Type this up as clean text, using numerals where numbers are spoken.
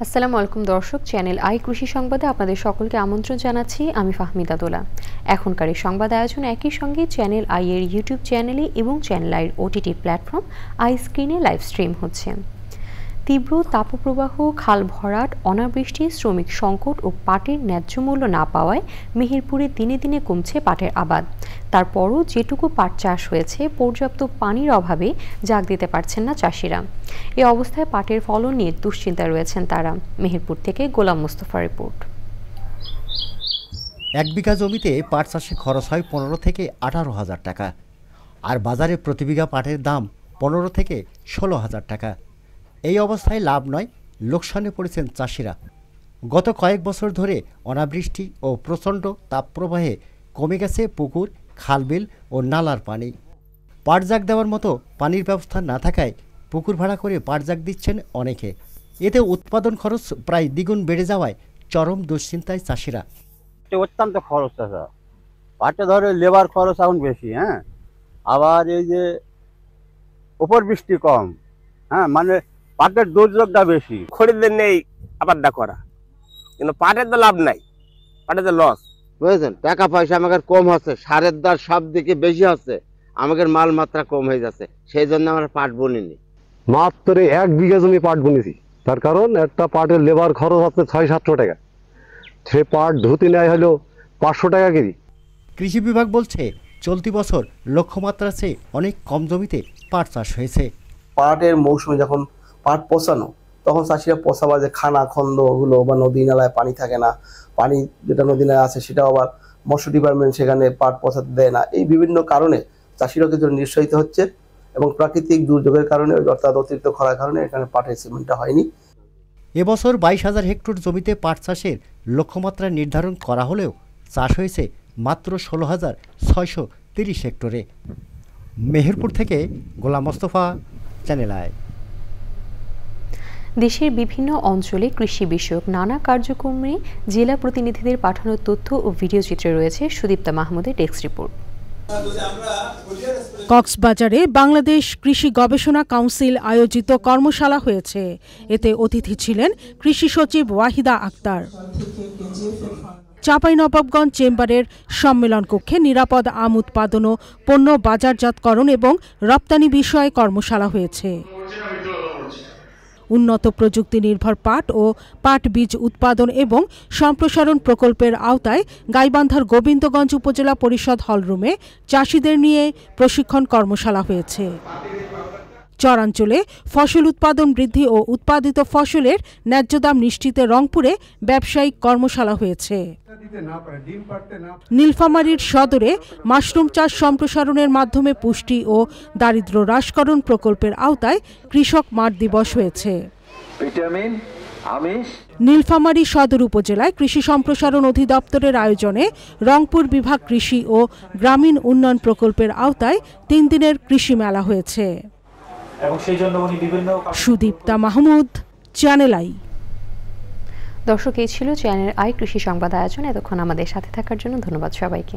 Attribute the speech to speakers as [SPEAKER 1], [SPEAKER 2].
[SPEAKER 1] আসসালামু আলাইকুম দর্শক, চ্যানেল আই কৃষি সংবাদে আপনাদের সকলকে আমন্ত্রণ জানাচ্ছি। আমি ফাহমিদা দোলা। এখনকার এই সংবাদ আয়োজন একই সঙ্গে চ্যানেল আই এর ইউটিউব চ্যানেলে এবং চ্যানেল আইয়ের ওটিটি প্ল্যাটফর্ম আই স্ক্রিনে লাইভ স্ট্রিম হচ্ছে। তীব্র তাপপ্রবাহ, খাল ভরাট, অনাবৃষ্টি, শ্রমিক সংকট ও পাটের ন্যায্য মূল্য না পাওয়ায় মেহেরপুরে দিনে দিনে কমছে পাটের আবাদ। তারপরও যেটুকু পাট চাষ হয়েছে পর্যাপ্ত পানির অভাবে জাগ দিতে পারছেন না চাষিরা। এই অবস্থায় পাটের ফলন নিয়ে দুশ্চিন্তায় রয়েছেন তারা। মেহেরপুর থেকে গোলাম মোস্তফা রিপোর্ট।
[SPEAKER 2] 1 বিঘা জমিতে পাট চাষে খরচ হয় 15 থেকে 18,000 টাকা, আর বাজারে প্রতি বিঘা পাটের দাম 15 থেকে 16,000 টাকা। এই অবস্থায় লাভ নয়, লোকসানে পড়েছেন চাষিরা। গত কয়েক বছর ধরে অনাবৃষ্টি ও প্রচণ্ড তাপপ্রবাহে কমে গেছে পুকুর, খালবিল ও নালার পানি। পাট জাগ দেওয়ার মতো পানির ব্যবস্থা না থাকায় পুকুর ভাড়া করে পাট জাগ দিচ্ছেন অনেকে। এতে উৎপাদন খরচ প্রায় দ্বিগুণ বেড়ে যাওয়ায় চরম দুশ্চিন্তায় চাষিরা।
[SPEAKER 3] অত্যন্ত খরচ আছে, পাটে ধরে লেবার খরচ এখন বেশি। আবার এই যে উপর বৃষ্টি কম, মানে পাটের দুর্যোগটা বেশি।
[SPEAKER 4] খরিদ্দার নেই আবাদটা করা, কিন্তু পাটের তো লাভ নাই, পাটের তো লস।
[SPEAKER 5] বুঝেছেন, টাকা পয়সা আমাদের কম হচ্ছে, সারের দাম সব দিকে বেশি হচ্ছে, আমাদের মাল মাত্রা কম হয়ে যাচ্ছে, সেই জন্য আমরা পাট বুনিনি।
[SPEAKER 6] মাত্র 1 বিঘা জমি পাট বুনেছি। তার কারণ একটা পাটের লেবার খরচ হচ্ছে 600-700 টাকা, সে পাট ধুতে নেয় হলো 500 টাকা কেজি।
[SPEAKER 2] কৃষি বিভাগ বলছে চলতি বছর লক্ষ্যমাত্রার চেয়ে অনেক কম জমিতে পাট চাষ হয়েছে।
[SPEAKER 7] পাটের মৌসুমে যখন পাট পচানো, তখন চাষিরা পচাবার যে খানা খন্দগুলো বা নদী নালায় পানি থাকে না, পানি যেটা নদী নালায় আছে সেটাও আবার মৎস্য ডিপার্টমেন্ট সেখানে পাট পচাতে দেয় না। এই বিভিন্ন কারণে চাষিরা কিন্তু নিঃসরিত হচ্ছে, এবং প্রাকৃতিক দুর্যোগের কারণে অর্থাৎ অতিরিক্ত খরার কারণে এখানে পাটের সিমেন্টটা হয়নি।
[SPEAKER 2] এবছর 22,000 হেক্টর জমিতে পাট চাষের লক্ষ্যমাত্রা নির্ধারণ করা হলেও চাষ হয়েছে মাত্র 16,630 হেক্টরে। মেহেরপুর থেকে গোলাম মোস্তফা, চ্যানেল আই।
[SPEAKER 1] দেশের বিভিন্ন অঞ্চলে কৃষি বিষয়ক নানা কার্যক্রমে জেলা প্রতিনিধিদের পাঠানো তথ্য ও ভিডিও চিত্রে রয়েছে সুদীপ্তা মাহমুদের ডেস্ক রিপোর্ট।
[SPEAKER 8] কক্সবাজারে বাংলাদেশ কৃষি গবেষণা কাউন্সিল আয়োজিত কর্মশালা হয়েছে। এতে অতিথি ছিলেন কৃষি সচিব ওয়াহিদা আক্তার। চাঁপাইনবাবগঞ্জ চেম্বারের সম্মেলন কক্ষে নিরাপদ আম উৎপাদন ও পণ্য বাজারজাতকরণ এবং রপ্তানি বিষয়ে কর্মশালা হয়েছে। উন্নত প্রযুক্তি নির্ভর পাট ও পাট বীজ উৎপাদন এবং সম্প্রসারণ প্রকল্পের আওতায় গাইবান্ধার গোবিন্দগঞ্জ উপজেলা পরিষদ হলরুমে চাষিদের নিয়ে প্রশিক্ষণ কর্মশালা হয়েছে। চরাঞ্চলে ফসল উৎপাদন বৃদ্ধি ও উৎপাদিত ফসলের ন্যায্য দাম নিশ্চিতে রংপুরে ব্যবসায়িক কর্মশালা হয়েছে। নীলফামারীর সদরে মাশরুম চাষ সম্প্রসারণের মাধ্যমে পুষ্টি ও দারিদ্র্য হ্রাসকরণ প্রকল্পের আওতায় কৃষক মাঠ দিবস হয়েছে। নীলফামারী সদর উপজেলায় কৃষি সম্প্রসারণ অধিদপ্তরের আয়োজনে রংপুর বিভাগ কৃষি ও গ্রামীণ উন্নয়ন প্রকল্পের আওতায় 3 দিনের কৃষি মেলা হয়েছে। Sudipta Mahmud, channel I.
[SPEAKER 1] দর্শক, এই ছিল চ্যানেল আই কৃষি সংবাদ আয়োজন। এতক্ষণ আমাদের সাথে থাকার জন্য ধন্যবাদ সবাইকে।